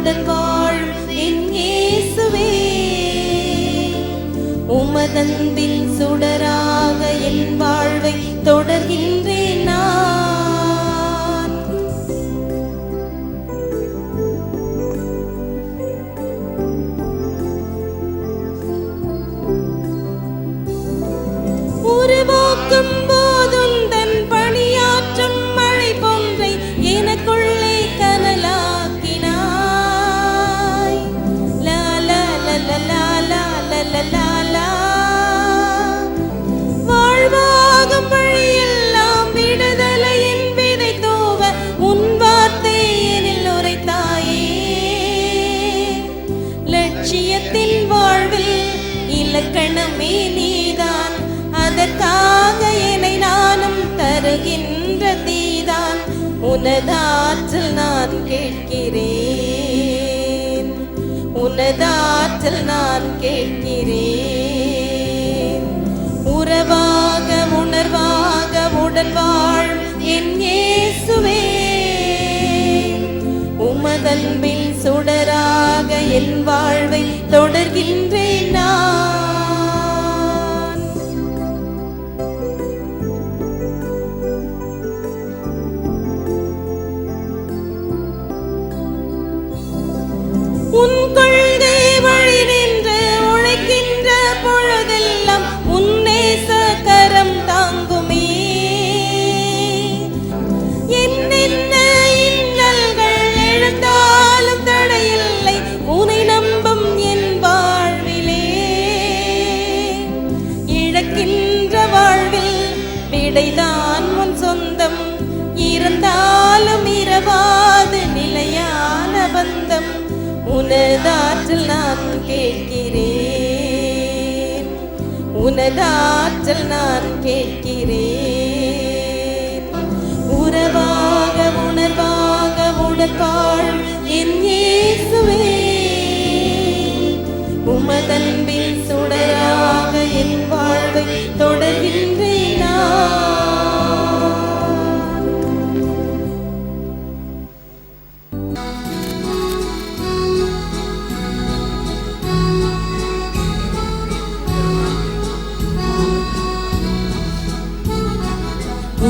உடன் வாழும் என் இயேசுவே, உமதன்பில் சுடராக என் வாழ்வை தொடர்கின்றேன் நான். உருவாக்கும் போதும் தன் பணியாற்றும் மழை போன்றை எனக்குள்ளே கனலாக்கினாய். லா லா லா லா லா லா லா லா. வாழ்வாகும் வழியெல்லாம் விடுதலையின் விதை தூவ உன் வார்த்தை எனில் உரைத்தாயே. லட்சியத்தின் வாழ்வில் இலக்கணமே நீதான், அதற்காக என்னை நானும் தருகின்ற தீதான். உனதாற்றல் நான் கேட்கிறேன், உனதாற்றல் நான் கேட்கிறேன். உறவாக உணர்வாக உடன் வாழும் என் இயேசுவே, உமதன்பில் சுடராக என் வாழ்வை தொடர்கின்றேன் நான். உன் கொள்கை வழி நின்று உழைக்கின்ற பொழுதெல்லாம் உன் நேச கரம் தாங்குமே. என்னென்ன இன்னல்கள் எழுந்தாலும் தடையில்லை உன்னை நம்பும் என் வாழ்விலே. இழக்கின்ற வாழ்வில் விடைதான் உன் சொந்தம், இருந்தாலும் இரவாது நிலையான பந்தம். உனதாற்றல் நான் கேட்கிறேன், உனதாற்றல் நான் கேட்கிறேன். உறவாக உணர்வாக உடன் வாழும் என் இயேசுவே, உமதன்பில் சுடராக என் வாழ்வை தொடர்கின்றேன் நான்.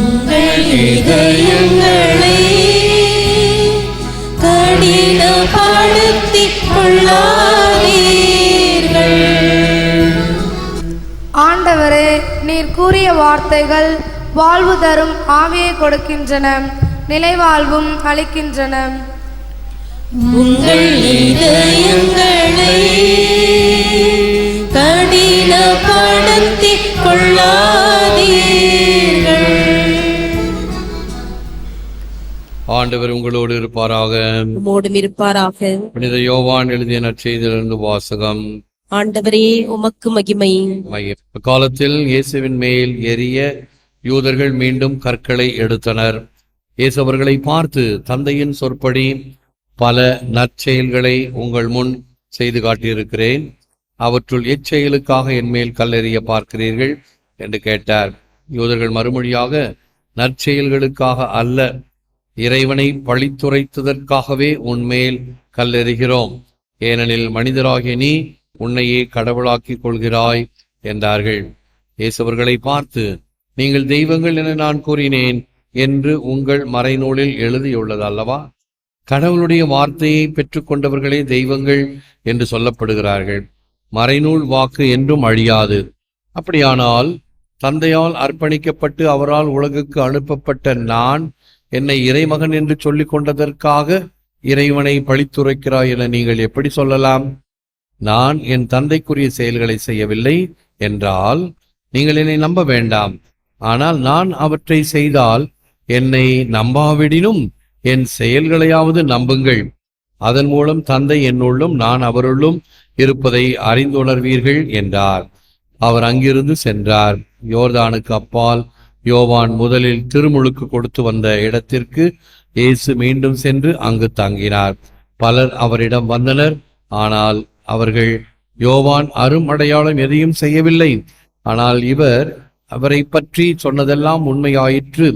உங்கள் இதயங்களை கடினப்படுத்திக் கொள்ளாதீர்கள். ஆண்டவரே, நீர் கூறிய வார்த்தைகள் வாழ்வு தரும் ஆவியை கொடுக்கின்றன, நிலைவாழ்வும் அளிக்கின்றன. உங்கள் இதயங்களை கடினப்படுத்திக் கொள்ளாதீர்கள். ஆண்டவர் உங்களோடு இருப்பாராக, உம்மோடும் இருப்பாராக. புனித யோவான் எழுதிய நற்செய்தியிலிருந்து வாசகம். ஆண்டவரே, உமக்கு மகிமை. காலத்தில் இயேசுவின் மேல் எரிய யூதர்கள் மீண்டும் கற்களை எடுத்தனர். இயேசு அவர்களை பார்த்து, தந்தையின் சொற்படி பல நற்செயல்களை உங்கள் முன் செய்து காட்டியிருக்கிறேன், அவற்றுள் எச்செயலுக்காக என் மேல் கல்லெறிய பார்க்கிறீர்கள் என்று கேட்டார். யூதர்கள் மறுமொழியாக, நற்செயல்களுக்காக அல்ல, இறைவனை பழித்துரைத்ததற்காகவே உன்மேல் கல்லெறிகிறோம், ஏனெனில் மனிதராகிய நீ உன்னையே கடவுளாக்கிக் கொள்கிறாய் என்றார்கள். இயேசு அவர்களை பார்த்து, நீங்கள் தெய்வங்கள் என நான் கூறினேன் என்று உங்கள் மறைநூலில் எழுதியுள்ளது அல்லவா? கடவுளுடைய வார்த்தையை பெற்றுக்கொண்டவர்களே தெய்வங்கள் என்று சொல்லப்படுகிறார்கள். மறைநூல் வாக்கு என்றும் அழியாது. அப்படியானால் தந்தையால் அர்ப்பணிக்கப்பட்டு அவரால் உலகுக்கு அனுப்பப்பட்ட நான் என்னை இறைமகன் என்று சொல்லிக் கொண்டதற்காக இறைவனை பழித்துரைக்கிறாய் என நீங்கள் எப்படி சொல்லலாம்? நான் என் தந்தைக்குரிய செயல்களை செய்யவில்லை என்றால் நீங்கள் என்னை நம்ப வேண்டாம். ஆனால் நான் அவற்றை செய்தால் என்னை நம்பாவிடினும் என் செயல்களையாவது நம்புங்கள். அதன் மூலம் தந்தை என்னுள்ளும் நான் அவருள்ளும் இருப்பதை அறிந்துணர்வீர்கள் என்றார். அவர் அங்கிருந்து சென்றார். யோர்தானுக்கு அப்பால் யோவான் முதலில் திருமுழுக்கு கொடுத்து வந்த இடத்திற்கு இயேசு மீண்டும் சென்று அங்கு தங்கினார். பலர் அவரிடம் வந்தனர். ஆனால் அவர்கள், யோவான் அரும் அடையாளம் எதையும் செய்யவில்லை, ஆனால் இவர் அவரை பற்றி சொன்னதெல்லாம் உண்மையாயிற்று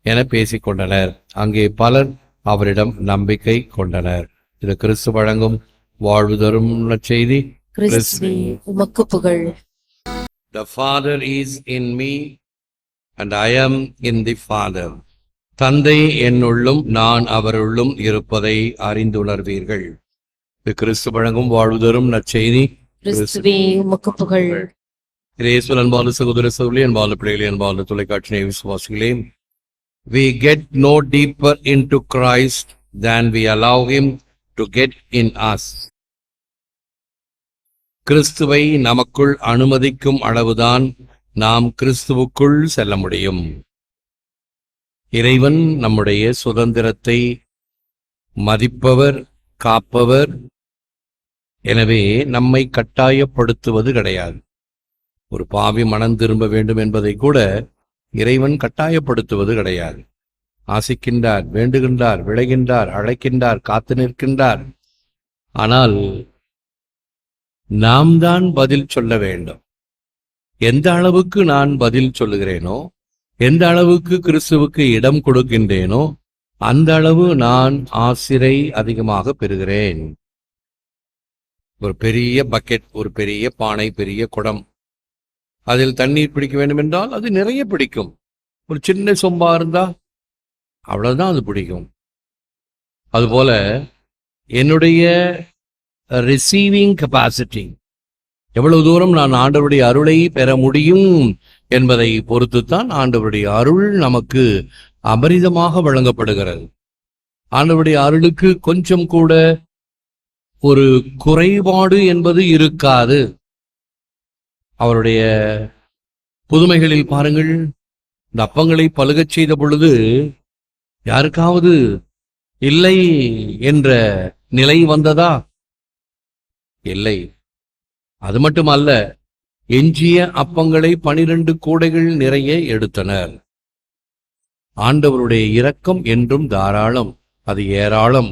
என பேசிக்கொண்டனர். அங்கே பலர் அவரிடம் நம்பிக்கை கொண்டனர். இது கிறிஸ்து வழங்கும் வாழ்வு தரும் நற்செய்தி. கிறிஸ்துவே உமக்கு புகழ். The Father is in me and I am in the Father. தந்தை என்னுள்ளும் நான் அவருள்ளும் இருப்பதை அறிந்துணர்வீர்கள். இது கிறிஸ்து வழங்கும் வாழ்வு தரும் நற்செய்தி. கிறிஸ்துவே உமக்கு புகழ். இயேசுவில் அன்பான சகோதர சகோதரி, அன்பான பிள்ளைகளே, அன்பான தொலைக்காட்சி விசுவாசிகளே, we get no deeper into Christ than we allow him to get in us. கிறிஸ்துவை நமக்குள் அனுமதிக்கும் அளவுதான் நாம் கிறிஸ்துவுக்குள் செல்ல முடியும். இறைவன் நம்முடைய சுதந்திரத்தை மதிப்பவர், காப்பவர். எனவே நம்மை கட்டாயப்படுத்துவது கிடையாது. ஒரு பாவி மனம் திரும்ப வேண்டும் என்பதை கூட இறைவன் கட்டாயப்படுத்துவது கிடையாது. ஆசிக்கின்றார், வேண்டுகின்றார், விளைகின்றார், அழைக்கின்றார், காத்து நிற்கின்றார். ஆனால் நாம் தான் பதில் சொல்ல வேண்டும். எந்த அளவுக்கு நான் பதில் சொல்லுகிறேனோ, எந்த அளவுக்கு கிறிஸ்துவுக்கு இடம் கொடுக்கின்றேனோ, அந்த அளவு நான் ஆசிரை அதிகமாக பெறுகிறேன். ஒரு பெரிய பக்கெட், ஒரு பெரிய பானை, பெரிய குடம், அதில் தண்ணீர் பிடிக்க வேண்டும் என்றால் அது நிறைய பிடிக்கும். ஒரு சின்ன சொம்பா இருந்தா அவ்வளவுதான் அது பிடிக்கும். அதுபோல என்னுடைய ரிசீவிங் கெப்பாசிட்டி, எவ்வளவு தூரம் நான் ஆண்டவருடைய அருளை பெற முடியும் என்பதை பொறுத்துத்தான் ஆண்டவருடைய அருள் நமக்கு அபரிதமாக வழங்கப்படுகிறது. ஆண்டவருடைய அருளுக்கு கொஞ்சம் கூட ஒரு குறைபாடு என்பது இருக்காது. அவருடைய புதுமைகளில் பாருங்கள், இந்த அப்பங்களை பலுகச் செய்த பொழுது யாருக்காவது இல்லை என்ற நிலை வந்ததா? இல்லை. அது மட்டுமல்ல, எஞ்சிய அப்பங்களை 12 கூடைகள் நிறைய எடுத்தனர். ஆண்டவருடைய இரக்கம் என்றும் தாராளம், அது ஏராளம்.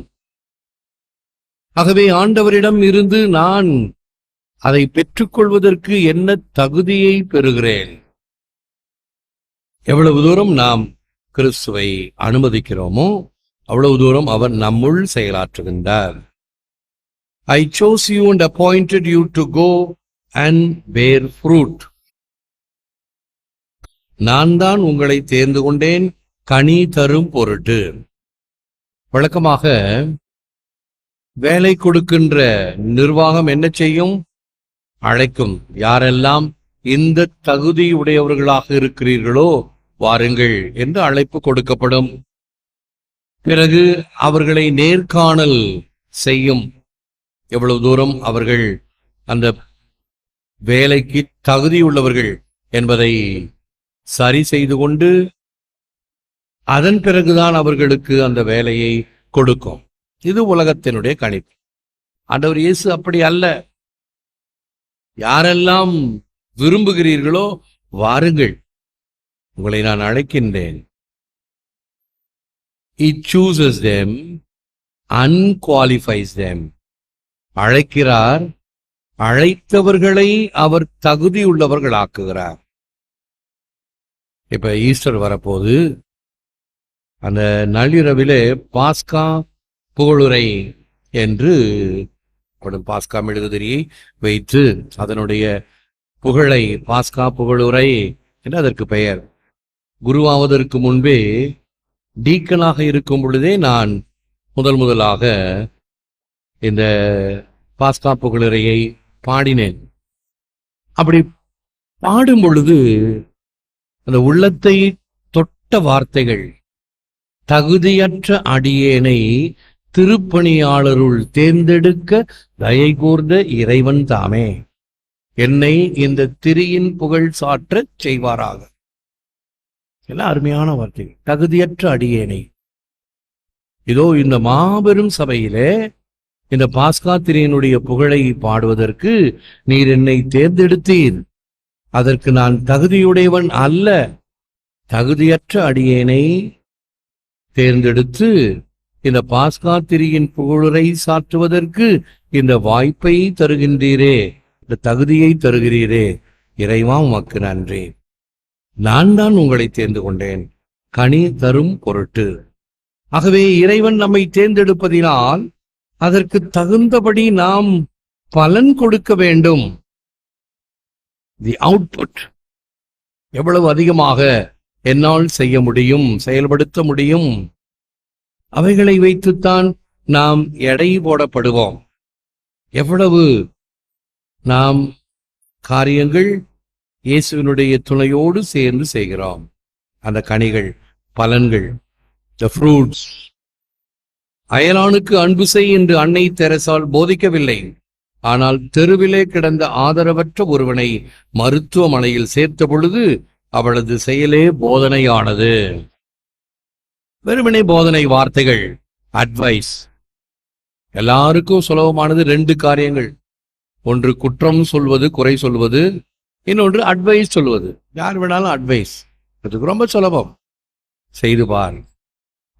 ஆகவே ஆண்டவரிடம் இருந்து நான் அதை பெற்றுக்கொள்வதற்கு என்ன தகுதியை பெறுகிறேன்? எவ்வளவு தூரம் நாம் கிறிஸ்துவை அனுமதிக்கிறோமோ அவ்வளவு தூரம் அவர் நம்முள் செயலாற்றுகின்றார். I chose you and appointed you to go and bear fruit. நான் தான் உங்களை தேர்ந்து கொண்டேன் கனி தரும் பொருட்டு. வழக்கமாக வேலை கொடுக்கின்ற நிர்வாகம் என்ன செய்யும்? அழைக்கும். யாரெல்லாம் இந்த தகுதியுடையவர்களாக இருக்கிறீர்களோ வாருங்கள் என்று அழைப்பு கொடுக்கப்படும். பிறகு அவர்களை நேர்காணல் செய்யும். எவ்வளவு தூரம் அவர்கள் அந்த வேலைக்கு தகுதியுள்ளவர்கள் என்பதை சரி செய்து கொண்டு அதன் பிறகுதான் அவர்களுக்கு அந்த வேலையை கொடுக்கும். இது உலகத்தினுடைய கணிப்பு. ஆண்டவர் இயேசு அப்படி அல்ல. யாரெல்லாம் விரும்புகிறீர்களோ வாருங்கள், உங்களை நான் அழைக்கின்றேன். He chooses them, unqualifies them. அழைக்கிறார், அழைத்தவர்களை அவர் தகுதியுள்ளவர்களாக்குகிறார். இப்ப ஈஸ்டர் வரப்போது, அந்த நள்ளிரவிலே பாஸ்கா புகழுரை என்று பாஸ்கா மெழுகுதிரியை வைத்து அதனுடைய புகழை, பாஸ்கா புகழுரை என்று அதற்கு பெயர். குருவாவதற்கு முன்பே டீக்கனாக இருக்கும் பொழுதே நான் முதலாக இந்த பாஸ்கா புகழுரையை பாடினேன். அப்படி பாடும் பொழுது அந்த உள்ளத்தை தொட்ட வார்த்தைகள், தகுதியற்ற அடியேனை திருப்பணியாளருள் தேர்ந்தெடுக்க தயை கூர்ந்த இறைவன் தாமே என்னை இந்த திரியின் புகழ் சாற்றச் செய்வாராக. எல்லாம் அருமையான வார்த்தை. தகுதியற்ற அடியேனை. இதோ இந்த மாபெரும் சபையிலே இந்த பாஸ்கா திரையினுடைய புகழை பாடுவதற்கு நீர் என்னை தேர்ந்தெடுத்தீர். அதற்கு நான் தகுதியுடையவன் அல்ல. தகுதியற்ற அடியேனை தேர்ந்தெடுத்து இந்த பாஸ்கா திரியின் புகழுரை சாற்றுவதற்கு இந்த வாய்ப்பை தருகின்றீரே, இந்த தகுதியை தருகிறீரே. இறைவா உமக்கு நன்றி. நான் தான் உங்களை தேர்ந்து கொண்டேன் கனி தரும் பொருட்டு. ஆகவே இறைவன் நம்மை தேர்ந்தெடுப்பதினால் அதற்கு தகுந்தபடி நாம் பலன் கொடுக்க வேண்டும். தி அவுட்புட் எவ்வளவு அதிகமாக என்னால் செய்ய முடியும், செயல்படுத்த முடியும், அவைகளை வைத்துத்தான் நாம் எடை போடப்படுவோம். எவ்வளவு நாம் காரியங்கள் இயேசுவினுடைய துணையோடு சேர்ந்து செய்கிறோம். அந்த கனிகள், பலன்கள், the fruits. அயலானுக்கு அன்பு செய் என்று அன்னை தெரசால் போதிக்கவில்லை. ஆனால் தெருவிலே கிடந்த ஆதரவற்ற ஒருவனை மருத்துவமனையில் சேர்த்த பொழுது அவளது செயலே போதனையானது. வெறுமனே போதனை வார்த்தைகள், அட்வைஸ். எல்லாருக்கும் சுலபமானது 2 காரியங்கள். ஒன்று குற்றம் சொல்வது, குறை சொல்வது. இன்னொன்று அட்வைஸ் சொல்வது. யார் வேணாலும் அட்வைஸ், அதுக்கு ரொம்ப சுலபம். செய்து பார்.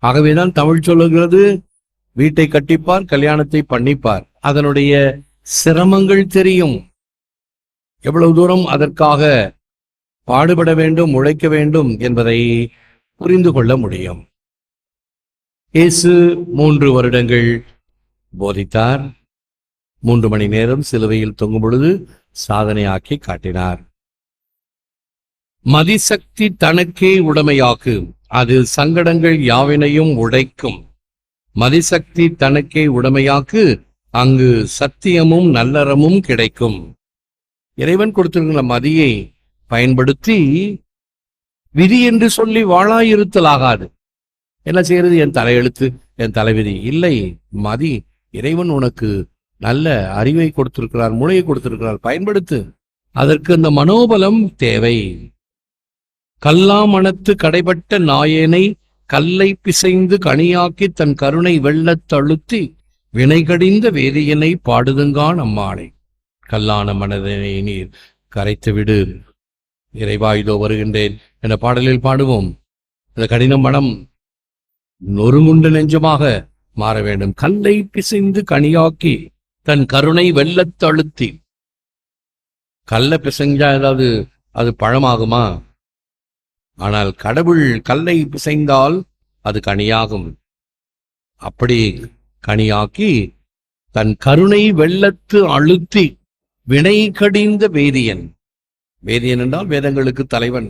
ஆகவேதான் தமிழ் சொல்லுகிறது, வீட்டை கட்டிப்பார், கல்யாணத்தை பண்ணிப்பார். அதனுடைய சிரமங்கள் தெரியும். எவ்வளவு தூரம் அதற்காக பாடுபட வேண்டும், உழைக்க வேண்டும் என்பதை புரிந்து கொள்ள முடியும். இயேசு 3 வருடங்கள் போதித்தார். 3 மணி நேரம் சிலுவையில் தொங்கும் பொழுது சாதனையாக்கி காட்டினார். மதிசக்தி தனக்கே உடைமையாக்கு, அது சங்கடங்கள் யாவினையும் உடைக்கும். மதிசக்தி தனக்கே உடைமையாக்கு, அங்கு சத்தியமும் நல்லறமும் கிடைக்கும். இறைவன் கொடுத்திருக்கிற மதியை பயன்படுத்தி விதி என்று சொல்லி வாழாயிருத்தலாகாது. என்ன செய்யறது? என் தலையெழுத்து, என் தலைவிதி இல்லை. மதி, இறைவன் உனக்கு நல்ல அறிவை கொடுத்திருக்கிறார், மூளையை கொடுத்திருக்கிறார், பயன்படுத்து. அதற்கு அந்த மனோபலம் தேவை. கல்லாமணத்து கடைபட்ட நாயேனை கல்லை பிசைந்து கனியாக்கி தன் கருணை வெள்ளத்தழுத்தி வினைகடிந்த வேதியனை பாடுதுங்கான் அம்மாளை. கல்லான மனதனை நீர் கரைத்து விடு, இறைவா இதோ வருகின்றேன் என்ற பாடலில் பாடுவோம். இந்த கடின மனம் நொறுங்குண்ட நெஞ்சமாக மாற வேண்டும். கல்லை பிசைந்து கனியாக்கி தன் கருணை வெள்ளத்தழுத்தி. கல்ல பிசைஞ்சா ஏதாவது அது பழமாகுமா? ஆனால் கடவுள் கல்லை பிசைந்தால் அது கனியாகும். அப்படி கனியாக்கி தன் கருணை வெள்ளத்து அழுத்தி வினை கடிந்த வேதியன். வேதியன் என்றால் வேதங்களுக்கு தலைவன்.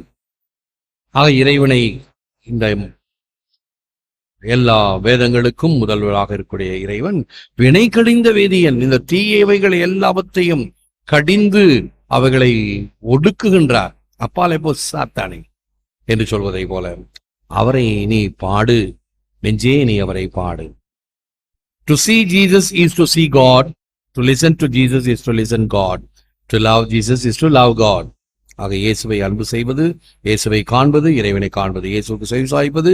ஆக இறைவனை, இந்த எல்லா வேதங்களுக்கும் முதல்வராக இருக்கக்கூடிய இறைவன் வினை கடிந்த வேதியன். இந்த தீயவைகளை எல்லாவற்றையும் கடிந்து அவைகளை ஒடுக்குகின்றார். அப்பாலே போ சாத்தானே என்று சொல்வதை போல அவரை நீ பாடு, நெஞ்சே நீ அவரை பாடு. To see Jesus is to see God. To listen to Jesus is to listen God. To love Jesus is to love God. ஆக இயேசுவை அன்பு செய்வது, இயேசுவை காண்பது, இறைவனை காண்பது. இயேசுக்கு செவி சாய்ப்பது,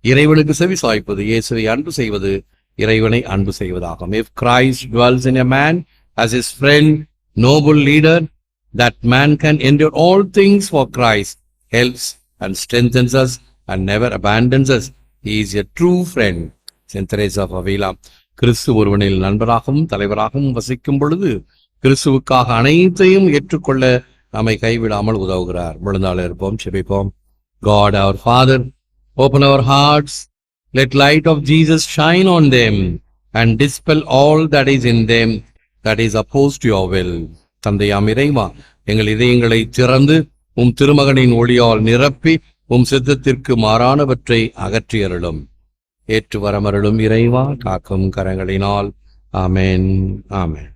இறைவனுக்கு செவி சாய்ப்பது. இயேசுவை அன்பு செய்வது, இறைவனை அன்பு செய்வதாகும். If Christ dwells in a man as his friend, noble leader, that man can endure all things for Christ, helps and strengthens us and never abandons us. He is a true friend. Saint Teresa of Avila. கிறிஸ்து ஒருவனில் நண்பராகவும் தலைவராகவும் வசிக்கும் பொழுது கிறிஸ்துவுக்காக அனைத்தையும் ஏற்றுக்கொள்ள நம்மை கைவிடாமல் உதவுகிறார். முழுந்தாள் இருப்போம், செபிப்போம். God our Father, open our hearts, let light of Jesus shine on them and dispel all that is in them that is opposed to your will. தந்தையாம் இறைவா, எங்கள் இதயங்களை திறந்து உம் திருமகனின் ஒளியால் நிரப்பி உம் சித்தத்திற்கு மாறானவற்றை அகற்றி அருளும். ஏற்று வரமருளும் இறைவா, காக்கும் கரங்களினால். ஆமென், ஆமென்.